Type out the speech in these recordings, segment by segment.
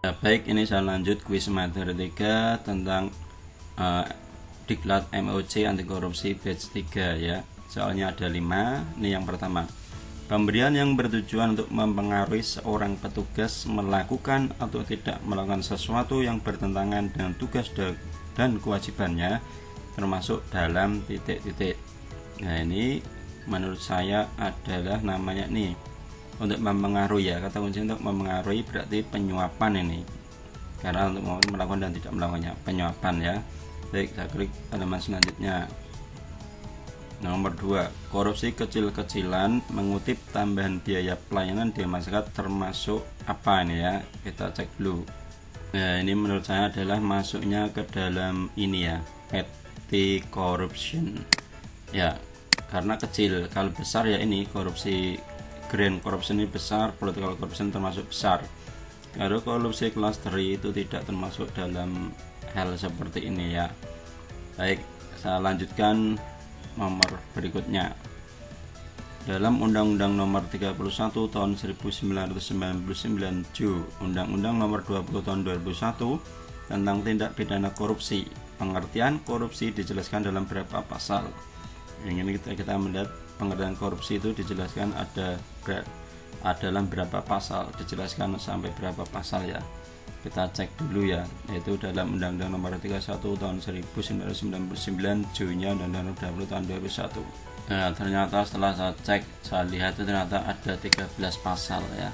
Baik, ini saya lanjut kuis materi 3 tentang Diklat MOC anti korupsi batch 3 ya. Soalnya ada 5. Ini yang pertama. Pemberian yang bertujuan untuk mempengaruhi seorang petugas melakukan atau tidak melakukan sesuatu yang bertentangan dengan tugas dan kewajibannya, termasuk dalam titik-titik. Nah, ini menurut saya adalah namanya nih untuk mempengaruhi ya, kata kunci untuk mempengaruhi berarti penyuapan ini, karena untuk melakukan dan tidak melakukannya penyuapan ya. Baik, saya klik halaman selanjutnya. Nomor 2, korupsi kecil-kecilan mengutip tambahan biaya pelayanan di masyarakat termasuk apa ini ya, kita cek dulu. Nah, ini menurut saya adalah masuknya ke dalam ini ya, petty corruption ya, karena kecil. Kalau besar ya ini korupsi grand corruption ini besar, political corruption termasuk besar. Kalau korupsi kelas 3 itu tidak termasuk dalam hal seperti ini ya. Baik, saya lanjutkan nomor berikutnya. Dalam Undang-Undang Nomor 31 Tahun 1999 Undang-Undang Nomor 20 Tahun 2001 tentang tindak pidana korupsi, pengertian korupsi dijelaskan dalam beberapa pasal. Yang ini kita melihat pengertian korupsi itu dijelaskan ada dalam berapa pasal, dijelaskan sampai berapa pasal ya. Kita cek dulu ya, yaitu dalam Undang-Undang Nomor 31 Tahun 1999 J-nya Undang-Undang 20 Tahun 2001. Nah, ternyata setelah saya cek, saya lihat itu ternyata ada 13 pasal ya.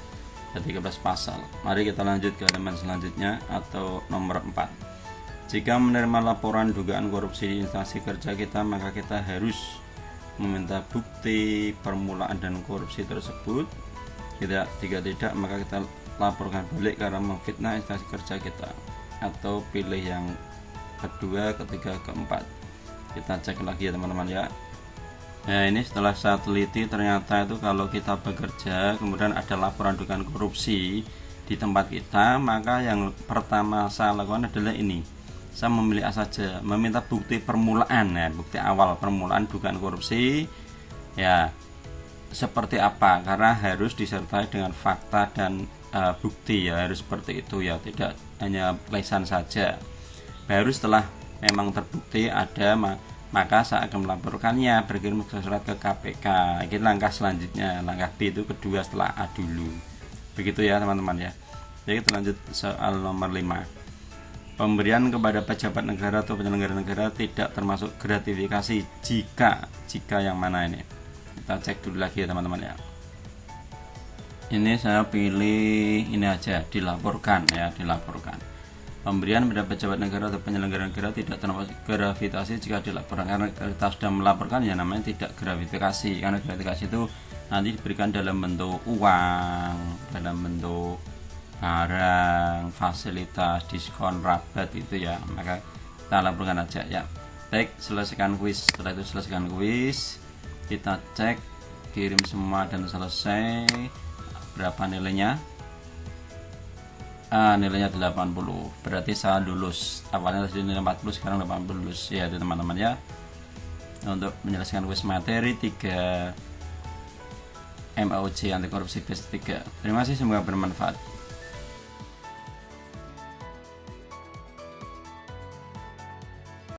Ada 13 pasal. Mari kita lanjut ke halaman selanjutnya atau nomor 4. Jika menerima laporan dugaan korupsi di instansi kerja kita, maka kita harus meminta bukti permulaan dan korupsi tersebut. Jika tidak, maka kita laporkan balik karena memfitnah instansi kerja kita, atau pilih yang kedua, ketiga, keempat. Kita cek lagi ya teman-teman ya. Nah, ini setelah saya teliti, ternyata itu kalau kita bekerja kemudian ada laporan dugaan korupsi di tempat kita, maka yang pertama saya lakukan adalah ini, saya memilih A saja, meminta bukti permulaan ya, bukti awal permulaan dugaan korupsi ya, seperti apa, karena harus disertai dengan fakta dan bukti ya, harus seperti itu ya, tidak hanya lisan saja. Baru setelah memang terbukti ada, maka saya akan melaporkannya, berkirim surat ke KPK. Ini langkah selanjutnya, langkah B itu kedua setelah A dulu, begitu ya teman-teman ya. Jadi kita lanjut soal nomor 5. Pemberian kepada pejabat negara atau penyelenggara negara tidak termasuk gratifikasi jika yang mana ini, kita cek dulu lagi ya teman-teman ya. Ini saya pilih ini aja, dilaporkan ya, dilaporkan. Pemberian kepada pejabat negara atau penyelenggara negara tidak termasuk gratifikasi jika dilaporkan, karena kita sudah melaporkan ya namanya tidak gratifikasi, karena gratifikasi itu nanti diberikan dalam bentuk uang, dalam bentuk barang, fasilitas, diskon, rabat itu ya, maka kita laporkan aja ya. Baik, selesaikan kuis. Setelah itu selesaikan kuis, kita cek, kirim semua dan selesai. Berapa nilainya? Nilainya 80, berarti saya lulus. Awalnya tadi nilai 40, sekarang 80 lulus ya teman-teman ya. Untuk menyelesaikan kuis materi 3 MOC anti korupsi batch 3. Terima kasih, semoga bermanfaat.